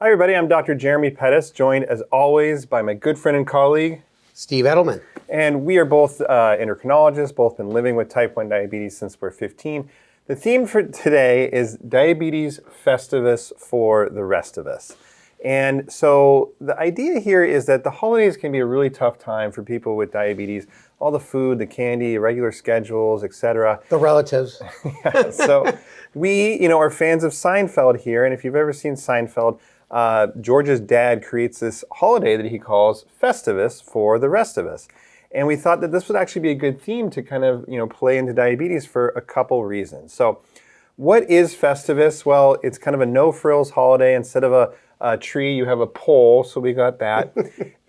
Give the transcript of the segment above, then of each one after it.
Hi everybody, I'm Dr. Jeremy Pettis, joined as always by my good friend and colleague, Steve Edelman. And we are both endocrinologists, both been living with type 1 diabetes since we're 15. The theme for today is Diabetes Festivus for the rest of us. And so the idea here is that the holidays can be a really tough time for people with diabetes. All the food, the candy, irregular schedules, etc. The relatives. Yeah, so we, are fans of Seinfeld here. And if you've ever seen Seinfeld, George's dad creates this holiday that he calls Festivus for the rest of us. And we thought that this would actually be a good theme to kind of, play into diabetes for a couple reasons. So what is Festivus? Well, it's kind of a no-frills holiday. Instead of a tree, you have a pole, so we got that.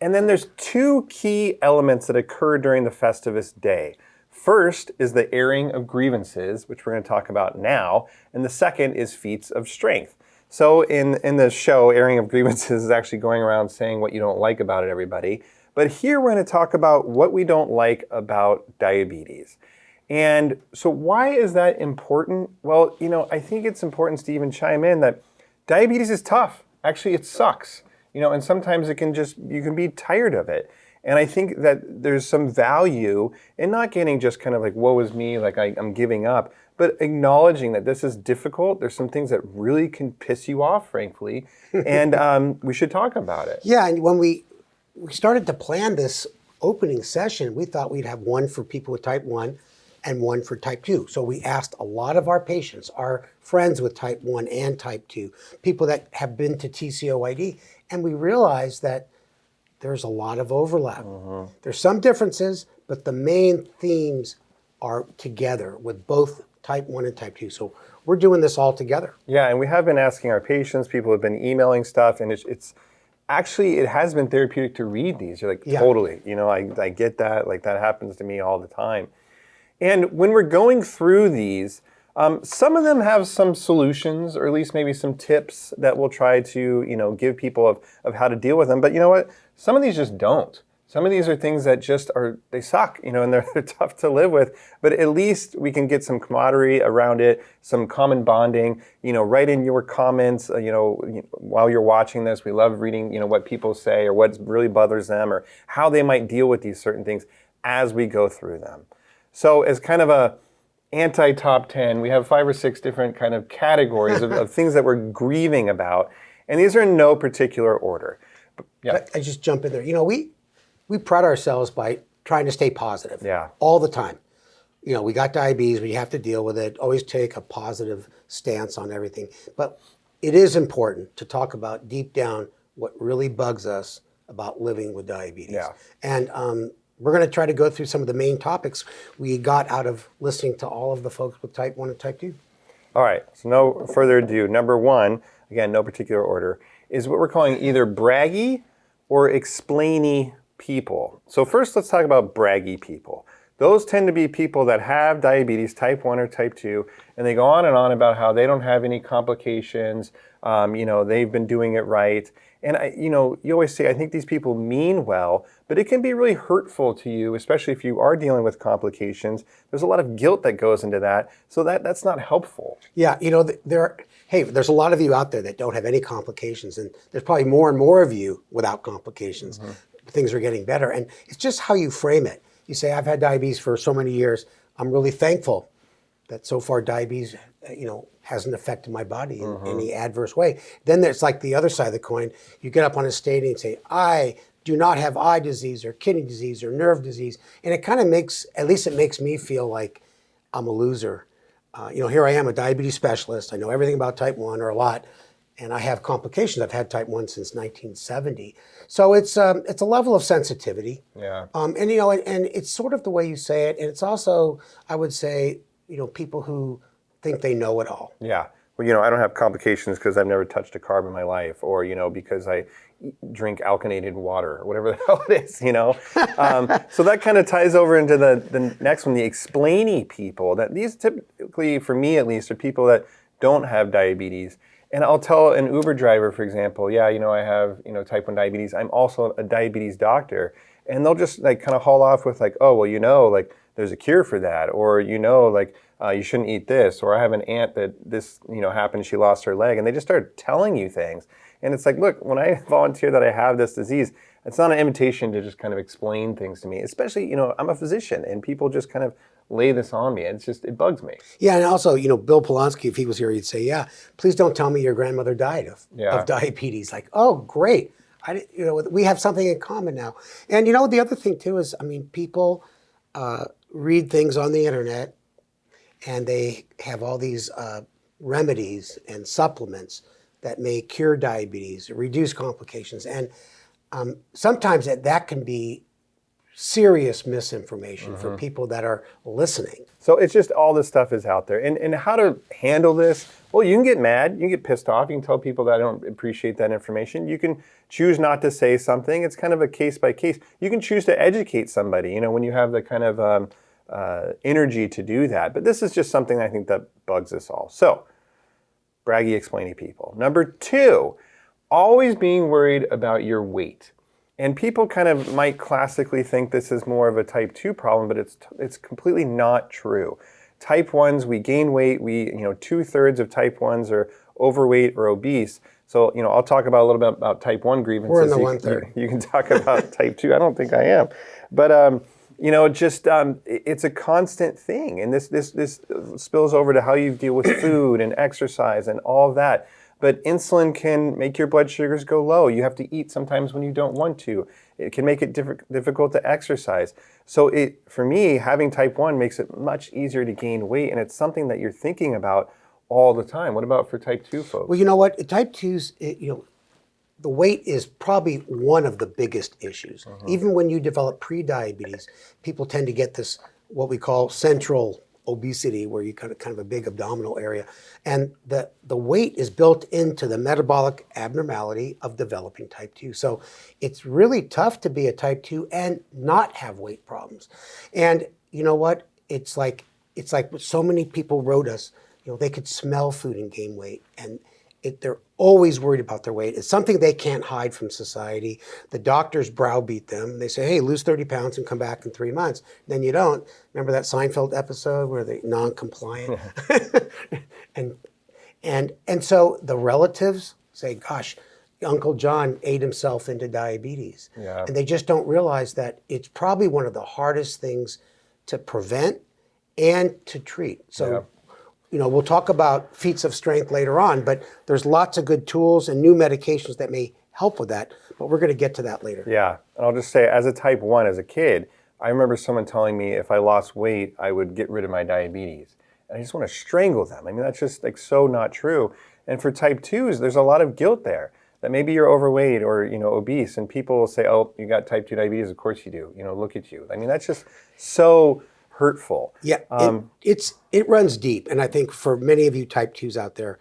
And then there's two key elements that occur during the Festivus day. First is the airing of grievances, which we're going to talk about now. And the second is feats of strength. So in the show, airing of grievances is actually going around saying what you don't like about it, everybody. But here we're going to talk about what we don't like about diabetes. And so why is that important? Well, I think it's important to even chime in that diabetes is tough. Actually, it sucks. And sometimes you can be tired of it. And I think that there's some value in not getting just kind of like, woe is me, like I'm giving up, but acknowledging that this is difficult. There's some things that really can piss you off, frankly, and we should talk about it. Yeah, and when we started to plan this opening session, we thought we'd have one for people with type 1 and one for type 2. So we asked a lot of our patients, our friends with type 1 and type 2, people that have been to TCOYD, and we realized that there's a lot of overlap. Mm-hmm. There's some differences, but the main themes are together with both type 1 and type 2. So we're doing this all together. Yeah, and we have been asking our patients, people have been emailing stuff, and it's actually, it has been therapeutic to read these. You're like, totally, I get that, like that happens to me all the time. And when we're going through these, some of them have some solutions, or at least maybe some tips that we'll try to, give people of how to deal with them. But you know what? Some of these just don't. Some of these are things that just they suck, and they're tough to live with. But at least we can get some camaraderie around it, some common bonding. Write in your comments, while you're watching this. We love reading, what people say or what really bothers them or how they might deal with these certain things as we go through them. So as kind of a anti-top 10, we have 5 or 6 different kind of categories of things that we're grieving about. And these are in no particular order. But, yeah. I just jump in there. We pride ourselves by trying to stay positive all the time. We got diabetes, we have to deal with it, always take a positive stance on everything. But it is important to talk about deep down what really bugs us about living with diabetes. Yeah. And we're going to try to go through some of the main topics we got out of listening to all of the folks with type 1 and type 2. All right, so no further ado. Number 1, again, no particular order, is what we're calling either braggy or explainy people. So first, let's talk about braggy people. Those tend to be people that have diabetes, type 1 or type 2, and they go on and on about how they don't have any complications, they've been doing it right. And, you always say, I think these people mean well, but it can be really hurtful to you, especially if you are dealing with complications. There's a lot of guilt that goes into that, so that's not helpful. Yeah, there's a lot of you out there that don't have any complications, and there's probably more and more of you without complications. Mm-hmm. Things are getting better, and it's just how you frame it. You say, I've had diabetes for so many years. I'm really thankful that so far diabetes, hasn't affected my body in any adverse way. Then there's like the other side of the coin. You get up on a stage and say, I do not have eye disease or kidney disease or nerve disease. And it kind of it makes me feel like I'm a loser. Here I am, a diabetes specialist. I know everything about type 1 or a lot. And I have complications. I've had type 1 since 1970. So it's a level of sensitivity. Yeah. And it's sort of the way you say it. And it's also, I would say, people who think they know it all. Yeah. Well, I don't have complications because I've never touched a carb in my life, or, because I drink alkanated water, or whatever the hell it is, So that kind of ties over into the next one, the explainy people. That these typically, for me at least, are people that don't have diabetes. And I'll tell an Uber driver, for example, I have, type 1 diabetes. I'm also a diabetes doctor. And they'll just kind of haul off with oh, well, there's a cure for that. Or, you shouldn't eat this, or I have an aunt that this, happened, she lost her leg, and they just start telling you things. And it's like, look, when I volunteer that I have this disease, it's not an invitation to just kind of explain things to me, especially, I'm a physician and people just kind of lay this on me. It's just, it bugs me. Yeah, and also, Bill Polanski, if he was here, he'd say, yeah, please don't tell me your grandmother died of diabetes. Like, oh, great. We have something in common now. And the other thing too is, people read things on the internet and they have all these remedies and supplements that may cure diabetes, reduce complications. And sometimes that can be serious misinformation for people that are listening. So it's just all this stuff is out there. And how to handle this? Well, you can get mad, you can get pissed off, you can tell people that I don't appreciate that information. You can choose not to say something. It's kind of a case by case. You can choose to educate somebody, when you have the kind of energy to do that. But this is just something I think that bugs us all. So, braggy, explainy people. Number 2, always being worried about your weight. And people kind of might classically think this is more of a type 2 problem, but it's completely not true. Type 1s, we gain weight. We, 2/3 of type 1s are overweight or obese. So, I'll talk about a little bit about type 1 grievances. We're in the 1/3. You can talk about type 2. I don't think I am. But, it's a constant thing. And this spills over to how you deal with food and exercise and all of that. But insulin can make your blood sugars go low. You have to eat sometimes when you don't want to. It can make it difficult to exercise. So for me, having type 1 makes it much easier to gain weight, and it's something that you're thinking about all the time. What about for type 2 folks? Well, you know what? Type 2s, the weight is probably one of the biggest issues. Even when you develop pre-diabetes, people tend to get this, what we call central obesity, where you kind of a big abdominal area. And the weight is built into the metabolic abnormality of developing type 2. So it's really tough to be a type 2 and not have weight problems. And you know what? It's like what so many people wrote us, they could smell food and gain weight. And they're always worried about their weight. It's something they can't hide from society. The doctors browbeat them. They say, hey, lose 30 pounds and come back in 3 months. Then you don't. Remember that Seinfeld episode where they're non-compliant? and so the relatives say, gosh, Uncle John ate himself into diabetes. Yeah. And they just don't realize that it's probably one of the hardest things to prevent and to treat. So. Yeah. We'll talk about feats of strength later on, but there's lots of good tools and new medications that may help with that, but we're going to get to that later. Yeah, and I'll just say, as a type 1, as a kid, I remember someone telling me if I lost weight, I would get rid of my diabetes. And I just want to strangle them. I mean, that's just so not true. And for type 2s, there's a lot of guilt there, that maybe you're overweight or, obese, and people will say, oh, you got type 2 diabetes, of course you do. Look at you. I mean, that's just so hurtful. Yeah, it runs deep. And I think for many of you type 2s out there,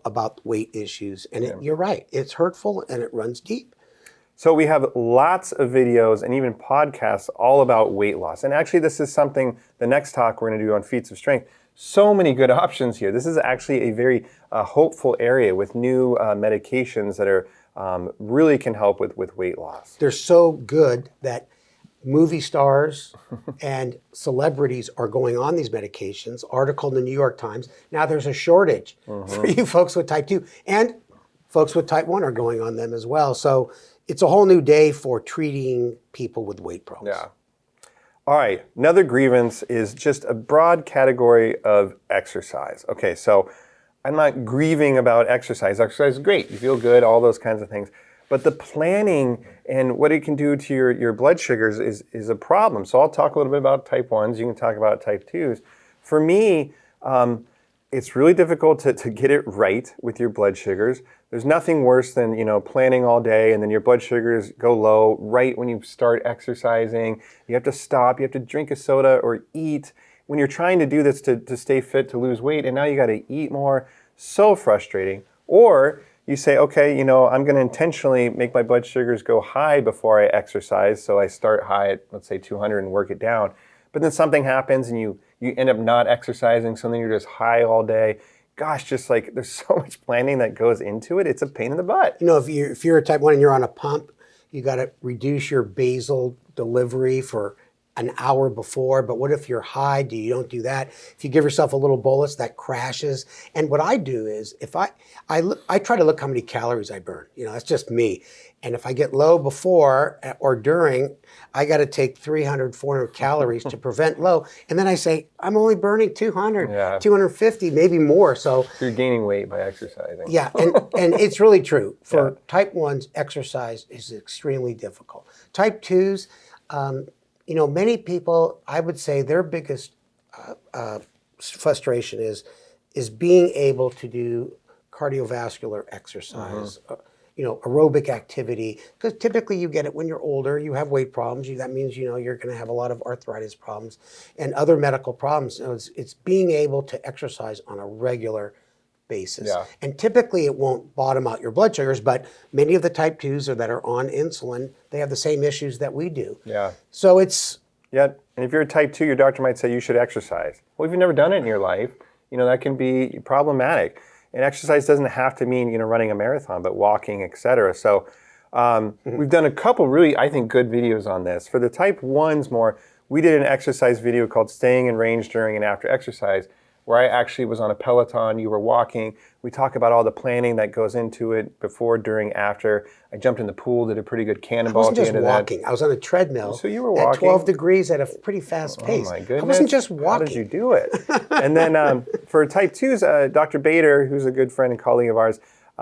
about weight issues. And you're right, it's hurtful and it runs deep. So we have lots of videos and even podcasts all about weight loss. And actually, this is something, the next talk we're going to do on feats of strength. So many good options here. This is actually a very hopeful area with new medications that are really can help with weight loss. They're so good that movie stars and celebrities are going on these medications. Article in the New York Times. Now there's a shortage for you folks with type 2, and folks with type 1 are going on them as well. So it's a whole new day for treating people with weight problems. Yeah. All right, another grievance is just a broad category of exercise. Okay, so I'm not grieving about exercise. Exercise is great. You feel good, all those kinds of things. But the planning and what it can do to your blood sugars is a problem. So I'll talk a little bit about type 1s. You can talk about type 2s. For me, it's really difficult to get it right with your blood sugars. There's nothing worse than, planning all day and then your blood sugars go low right when you start exercising. You have to stop. You have to drink a soda or eat. When you're trying to do this to stay fit, to lose weight, and now you got to eat more. So frustrating. Or you say, okay, I'm going to intentionally make my blood sugars go high before I exercise. So I start high at, let's say, 200 and work it down. But then something happens and you end up not exercising. So then you're just high all day. Gosh, just there's so much planning that goes into it. It's a pain in the butt. If you're a type 1 and you're on a pump, you got to reduce your basal delivery for an hour before, but what if you're high? You don't do that. If you give yourself a little bolus, that crashes. And what I do is, if I try to look how many calories I burn. That's just me. And if I get low before or during, I got to take 300, 400 calories to prevent low. And then I say, I'm only burning 200, 250, maybe more. So you're gaining weight by exercising. Yeah, and it's really true. For type 1s, exercise is extremely difficult. Type 2s, many people, I would say their biggest frustration is being able to do cardiovascular exercise, aerobic activity, because typically you get it when you're older, you have weight problems, that means, you're going to have a lot of arthritis problems and other medical problems. It's being able to exercise on a regular basis. Yeah. And typically it won't bottom out your blood sugars, but many of the type 2s that are on insulin, they have the same issues that we do. Yeah. So it's... Yeah, and if you're a type 2, your doctor might say you should exercise. Well, if you've never done it in your life, that can be problematic. And exercise doesn't have to mean, running a marathon, but walking, etc. So we've done a couple really, I think, good videos on this. For the type 1s more, we did an exercise video called Staying in Range During and After Exercise, where I actually was on a Peloton, you were walking. We talk about all the planning that goes into it before, during, after. I jumped in the pool, did a pretty good cannonball at the end of that. I wasn't just walking. I was on a treadmill. So you were walking. At 12 degrees at a pretty fast pace. Oh my goodness. I wasn't just walking. How did you do it? And then for type 2s, Dr. Bader, who's a good friend and colleague of ours,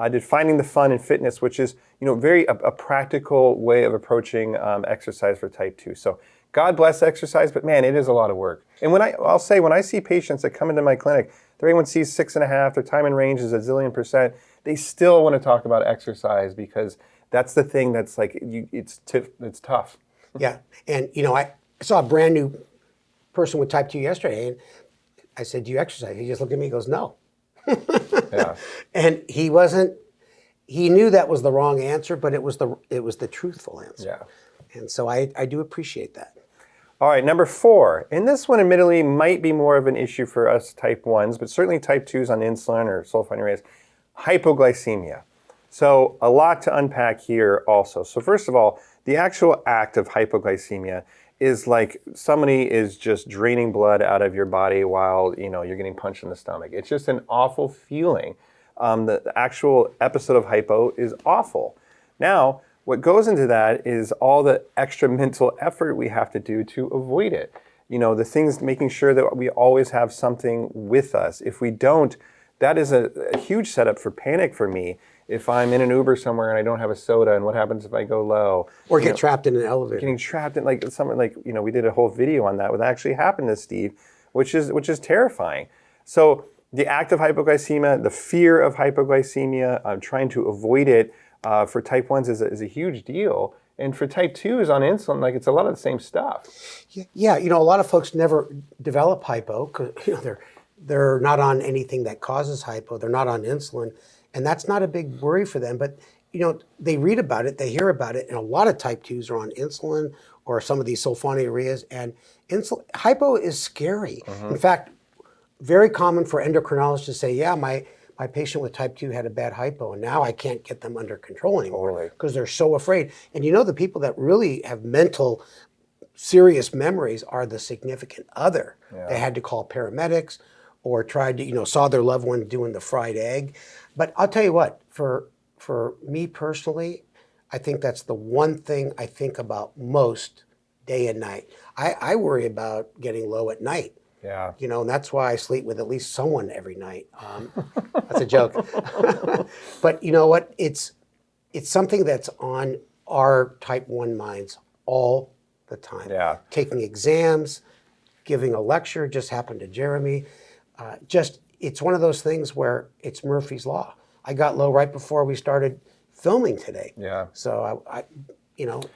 did Finding the Fun in Fitness, which is very a practical way of approaching exercise for type 2. So God bless exercise, but man, it is a lot of work. And when I see patients that come into my clinic, their A1C is 6.5, their time in range is a zillion %, they still want to talk about exercise because that's the thing that's like, it's tough. Yeah, and I saw a brand new person with type 2 yesterday, and I said, do you exercise? He just looked at me and goes, no. Yeah. And he knew that was the wrong answer, but it was the truthful answer. Yeah. And so I do appreciate that. All right, number 4. And this one admittedly might be more of an issue for us type 1s, but certainly type 2s on insulin or sulfonylureas, hypoglycemia. So a lot to unpack here also. So first of all, the actual act of hypoglycemia is like somebody is just draining blood out of your body while you're getting punched in the stomach. It's just an awful feeling. The actual episode of hypo is awful. Now, what goes into that is all the extra mental effort we have to do to avoid it. The things, making sure that we always have something with us. If we don't, that is a huge setup for panic for me. If I'm in an Uber somewhere and I don't have a soda, and what happens if I go low? Or get trapped in an elevator. Getting trapped in we did a whole video on that. What actually happened to Steve, which is terrifying. So the act of hypoglycemia, the fear of hypoglycemia, trying to avoid it for type 1s is a huge deal. And for type 2s on insulin, it's a lot of the same stuff. Yeah, a lot of folks never develop hypo because they're not on anything that causes hypo. They're not on insulin. And that's not a big worry for them. But, they read about it, they hear about it, and a lot of type 2s are on insulin or some of these sulfonylureas. And hypo is scary. Mm-hmm. In fact, very common for endocrinologists to say, yeah, my patient with type 2 had a bad hypo, and now I can't get them under control anymore because they're so afraid. And the people that really have mental, serious memories are the significant other. Yeah. They had to call paramedics or tried to, saw their loved one doing the fried egg. But I'll tell you what, for me personally, I think that's the one thing I think about most day and night. I worry about getting low at night. Yeah. And that's why I sleep with at least someone every night. That's a joke. But you know what? It's something that's on our type 1 minds all the time. Yeah. Taking exams, giving a lecture, just happened to Jeremy. It's one of those things where it's Murphy's Law. I got low right before we started filming today. Yeah. So I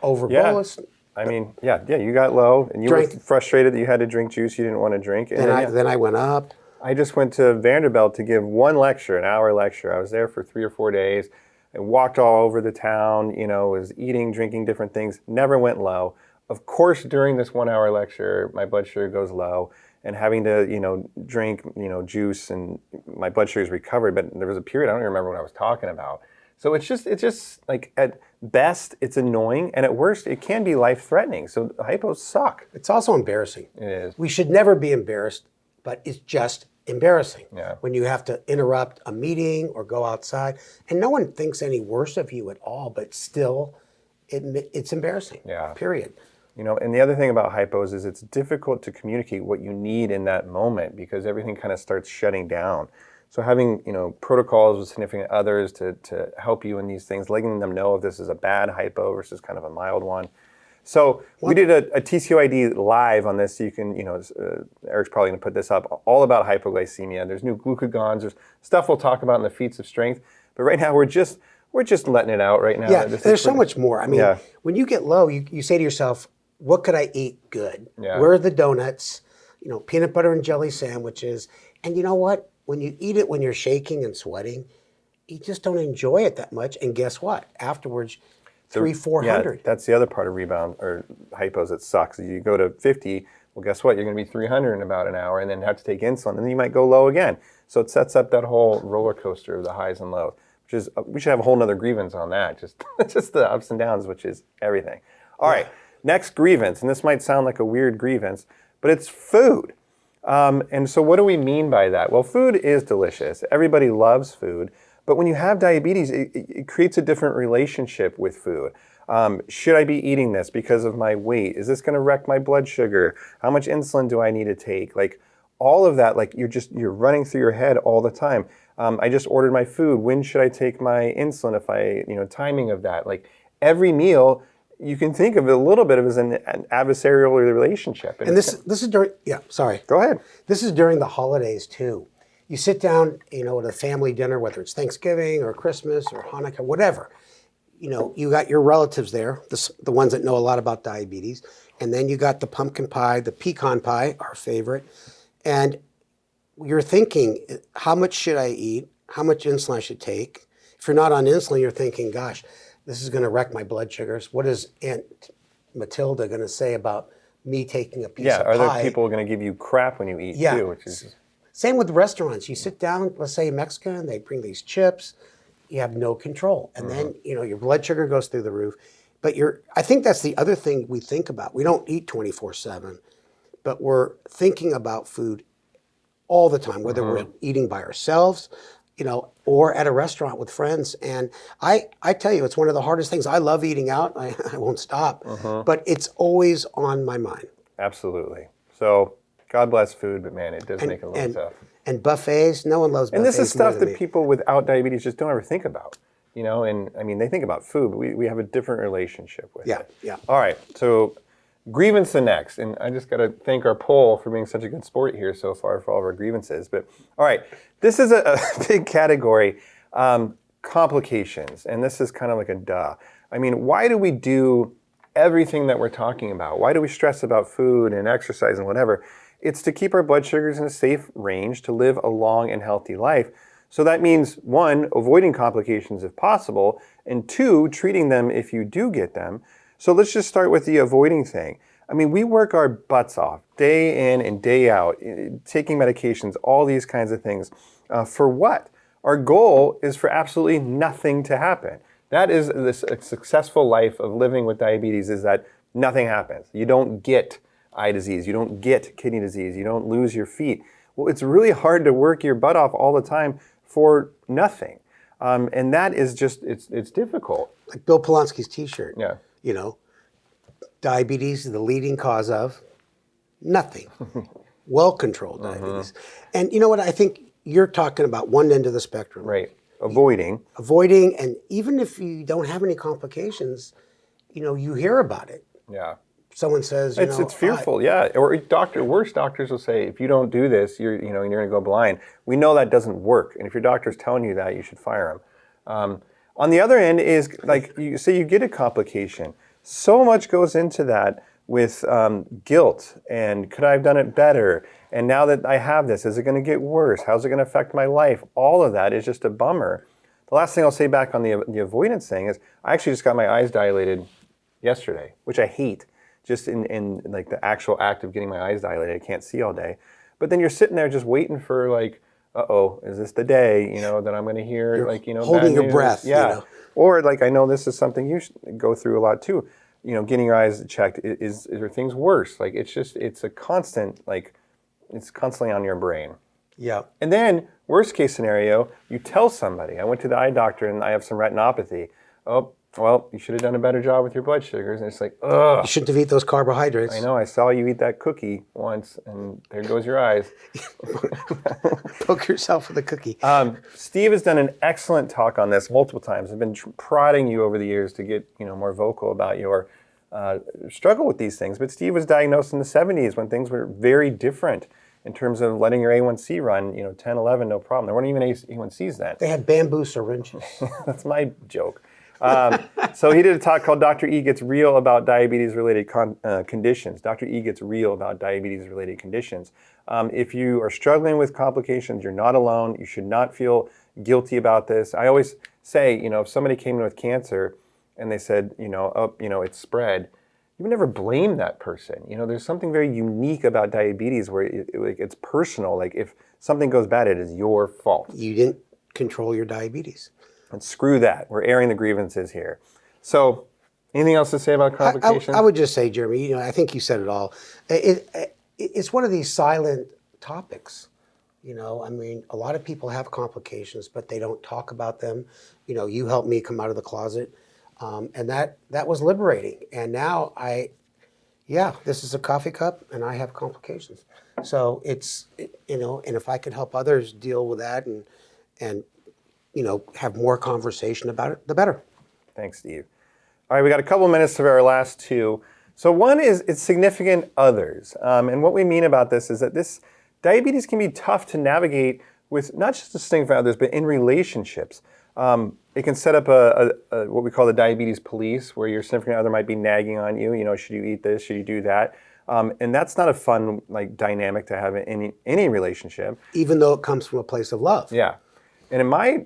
over bolus. I mean, you got low, and you were frustrated that you had to drink juice you didn't want to drink. And then I went up. I just went to Vanderbilt to give one lecture, an hour lecture. I was there for 3 or 4 days. I walked all over the town, was eating, drinking different things, never went low. Of course, during this 1 hour lecture, my blood sugar goes low, and having to, drink, juice, and my blood sugar is recovered. But there was a period, I don't even remember what I was talking about. So it's just like at best it's annoying, and at worst it can be life-threatening. So hypos suck. It's also embarrassing. It is. We should never be embarrassed, but it's just embarrassing. Yeah. When you have to interrupt a meeting or go outside, and no one thinks any worse of you at all, but still, it's embarrassing. Yeah. Period. You know, and the other thing about hypos is it's difficult to communicate what you need in that moment because everything kind of starts shutting down. So having, you know, protocols with significant others to help you in these things, letting them know if this is a bad hypo versus kind of a mild one. So we did a TCOYD live on this. So you can, you know, Eric's probably going to put this up, all about hypoglycemia. There's new glucagons. There's stuff we'll talk about in the feats of strength. But right now we're just letting it out right now. Yeah, there's so much more. I mean, yeah. When you get low, you say to yourself, what could I eat good? Yeah. Where are the donuts? You know, peanut butter and jelly sandwiches. And you know what? When you eat it when you're shaking and sweating, you just don't enjoy it that much. And guess what? Afterwards, 300-400. Yeah, that's the other part of rebound or hypos that sucks. You go to 50, well, guess what? You're going to be 300 in about an hour and then have to take insulin. And then you might go low again. So it sets up that whole roller coaster of the highs and lows, which is, we should have a whole nother grievance on that. Just the ups and downs, which is everything. All right, next grievance. And this might sound like a weird grievance, but it's food. And so what do we mean by that? Well, food is delicious. Everybody loves food. But when you have diabetes, it creates a different relationship with food. Should I be eating this because of my weight? Is this going to wreck my blood sugar? How much insulin do I need to take? Like all of that, like you're running through your head all the time. I just ordered my food. When should I take my insulin? If I, timing of that. Like every meal, you can think of it a little bit of as an adversarial relationship. And this is during, sorry. Go ahead. This is during the holidays too. You sit down, at a family dinner, whether it's Thanksgiving or Christmas or Hanukkah, whatever. You got your relatives there, the ones that know a lot about diabetes. And then you got the pumpkin pie, the pecan pie, our favorite. And you're thinking, how much should I eat? How much insulin I should take? If you're not on insulin, you're thinking, gosh, this is going to wreck my blood sugars. What is Aunt Matilda going to say about me taking a piece of pie? Yeah, are there people going to give you crap when you eat too? Which is... Same with restaurants. You sit down, let's say Mexican, they bring these chips. You have no control. And then, your blood sugar goes through the roof. But I think that's the other thing we think about. We don't eat 24/7, but we're thinking about food all the time, whether we're eating by ourselves, or at a restaurant with friends. And I tell you, it's one of the hardest things. I love eating out. I won't stop, but it's always on my mind. Absolutely. So God bless food, but man, it does make it a little tough. And buffets, no one loves buffets. And this is stuff that me. people without diabetes just don't ever think about, and I mean, they think about food, but we have a different relationship with it. Yeah. All right, so grievance the next, and I just got to thank our poll for being such a good sport here so far for all of our grievances. But all right, this is a big category, complications, and this is kind of like a duh. I mean, why do we do everything that we're talking about? Why do we stress about food and exercise and whatever? It's to keep our blood sugars in a safe range to live a long and healthy life. So that means, one, avoiding complications if possible, and two, treating them if you do get them. So let's just start with the avoiding thing. I mean, we work our butts off day in and day out, taking medications, all these kinds of things. For what? Our goal is for absolutely nothing to happen. That is a successful life of living with diabetes, is that nothing happens. You don't get eye disease, you don't get kidney disease, you don't lose your feet. Well, it's really hard to work your butt off all the time for nothing. And that is just, it's difficult. Like Bill Polanski's t-shirt. Yeah. Diabetes is the leading cause of nothing. Well-controlled diabetes. And you know what? I think you're talking about one end of the spectrum. Right. Avoiding, and even if you don't have any complications, you hear about it. Yeah. Someone says, it's fearful, yeah. Or worse doctors will say, if you don't do this, you're going to go blind. We know that doesn't work, and if your doctor's telling you that, you should fire him. On the other end is, like, you say you get a complication. So much goes into that with guilt, and could I have done it better? And now that I have this, is it going to get worse? How's it going to affect my life? All of that is just a bummer. The last thing I'll say back on the avoidance thing is, I actually just got my eyes dilated yesterday, which I hate. Just in like the actual act of getting my eyes dilated, I can't see all day. But then you're sitting there just waiting for like uh-oh, is this the day, that I'm going to hear, You're like, holding bad your news? breath, Yeah. Or, like, I know this is something you go through a lot, too. Getting your eyes checked, is are things worse? Like, it's a constant, like, it's constantly on your brain. Yeah. And then, worst case scenario, you tell somebody, I went to the eye doctor and I have some retinopathy. Oh, well, you should have done a better job with your blood sugars. And it's like, ugh. You shouldn't have eaten those carbohydrates. I know, I saw you eat that cookie once, and there goes your eyes. Poke yourself with a cookie. Steve has done an excellent talk on this multiple times. I've been prodding you over the years to get more vocal about your struggle with these things. But Steve was diagnosed in the 70s when things were very different in terms of letting your A1C run, 10, 11, no problem. There weren't even A1Cs then. They had bamboo syringes. That's my joke. So he did a talk called Dr. E Gets Real About Diabetes-Related Conditions. Dr. E Gets Real About Diabetes-Related Conditions. If you are struggling with complications, you're not alone. You should not feel guilty about this. I always say, if somebody came in with cancer and they said, it's spread, you would never blame that person. There's something very unique about diabetes where it's personal. Like, if something goes bad, it is your fault. You didn't control your diabetes. And screw that. We're airing the grievances here. So, anything else to say about complications? I would just say, Jeremy, I think you said it all. It's one of these silent topics. A lot of people have complications, but they don't talk about them. You helped me come out of the closet, and that was liberating. And now this is a coffee cup, and I have complications. So and if I could help others deal with that and have more conversation about it, the better. Thanks, Steve. All right, we got a couple minutes to our last two. So one is it's significant others. And what we mean about this is that this diabetes can be tough to navigate with not just the significant others, but in relationships. It can set up a what we call the diabetes police, where your significant other might be nagging on you, should you eat this, should you do that? And that's not a fun dynamic to have in any relationship. Even though it comes from a place of love. Yeah. And my,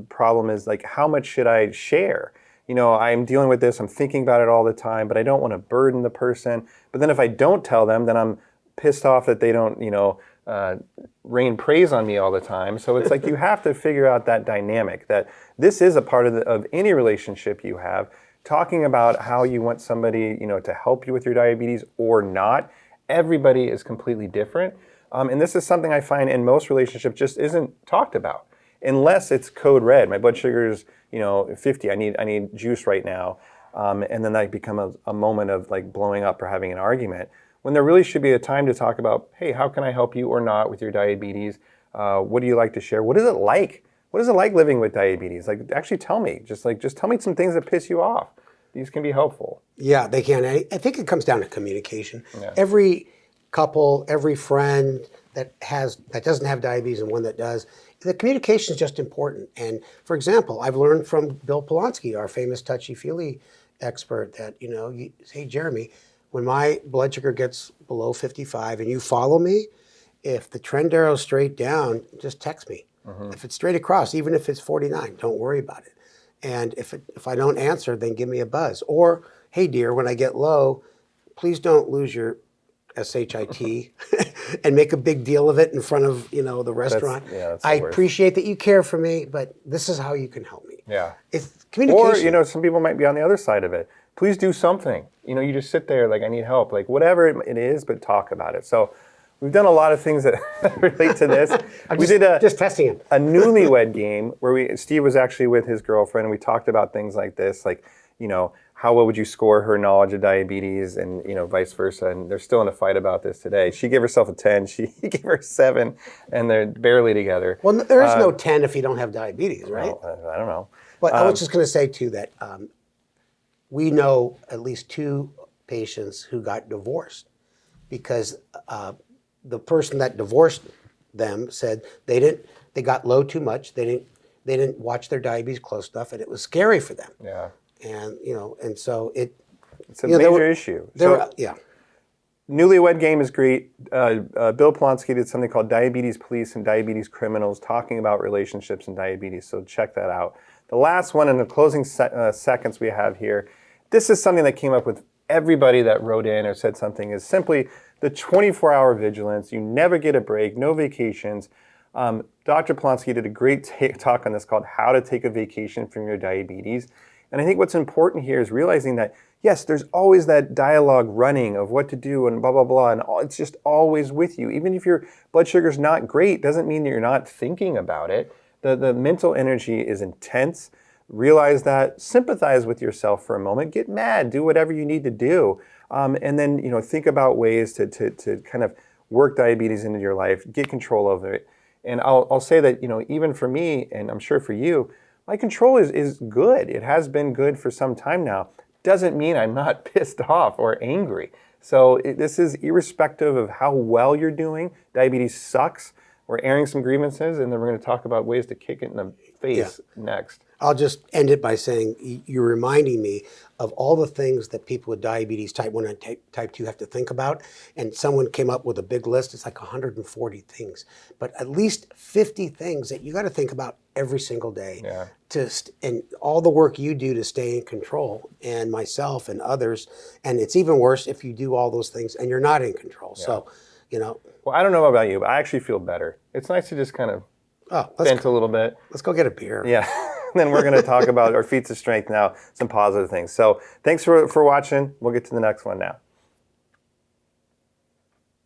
problem is how much should I share? I'm dealing with this, I'm thinking about it all the time, but I don't want to burden the person. But then if I don't tell them, then I'm pissed off that they don't, rain praise on me all the time. So it's you have to figure out that dynamic, that this is a part of any relationship you have, talking about how you want somebody, to help you with your diabetes or not. Everybody is completely different. And this is something I find in most relationships just isn't talked about. Unless it's code red, my blood sugar is 50. I need juice right now, and then that becomes a moment of blowing up or having an argument. When there really should be a time to talk about, hey, how can I help you or not with your diabetes? What do you like to share? What is it like? What is it like living with diabetes? Actually tell me. Just tell me some things that piss you off. These can be helpful. Yeah, they can. I think it comes down to communication. Yeah. Every couple, every friend that doesn't have diabetes and one that does, the communication is just important. And for example, I've learned from Bill Polonsky, our famous touchy-feely expert, that hey, Jeremy, when my blood sugar gets below 55 and you follow me, if the trend arrow's straight down, just text me. Mm-hmm. If it's straight across, even if it's 49, don't worry about it. And if I don't answer, then give me a buzz. Or, hey dear, when I get low, please don't lose your SHIT and make a big deal of it in front of the restaurant. That's I the worst. appreciate that you care for me, but this is how you can help me. Yeah. It's communication. Or some people might be on the other side of it. Please do something. You just sit there I need help, whatever it is, but talk about it. So we've done a lot of things that relate to this. We did just testing it. A newlywed game where Steve was actually with his girlfriend, and we talked about things like this, how well would you score her knowledge of diabetes, and vice versa. And they're still in a fight about this today. She gave herself a 10, he gave her a 7, and they're barely together. Well, there is no 10 if you don't have diabetes, right? Well, I don't know. But I was just going to say too that we know at least 2 patients who got divorced because the person that divorced them said they got low too much. They didn't watch their diabetes close enough, and it was scary for them. Yeah. And and so it's a major issue. Newlywed game is great. Bill Polonsky did something called Diabetes Police and Diabetes Criminals, talking about relationships and diabetes. So check that out. The last one in the closing seconds we have here, this is something that came up with everybody that wrote in or said something, is simply the 24-hour vigilance. You never get a break, no vacations. Dr. Polonsky did a great talk on this called How to Take a Vacation from Your Diabetes. And I think what's important here is realizing that, yes, there's always that dialogue running of what to do and blah, blah, blah. And it's just always with you. Even if your blood sugar's not great, doesn't mean that you're not thinking about it. The mental energy is intense. Realize that, sympathize with yourself for a moment, get mad, do whatever you need to do. And then, think about ways to kind of work diabetes into your life, get control of it. And I'll say that, even for me, and I'm sure for you, my control is good. It has been good for some time now. Doesn't mean I'm not pissed off or angry. So this is irrespective of how well you're doing. Diabetes sucks. We're airing some grievances, and then we're going to talk about ways to kick it in the face next. I'll just end it by saying you're reminding me of all the things that people with diabetes type 1 and type 2 have to think about. And someone came up with a big list. It's like 140 things, but at least 50 things that you got to think about every single day. Yeah. And all the work you do to stay in control, and myself and others. And it's even worse if you do all those things and you're not in control. Yeah. So, Well, I don't know about you, but I actually feel better. It's nice to just kind of vent a little bit. Let's go get a beer. Yeah. Then we're going to talk about our feats of strength now, some positive things. So thanks for watching. We'll get to the next one now.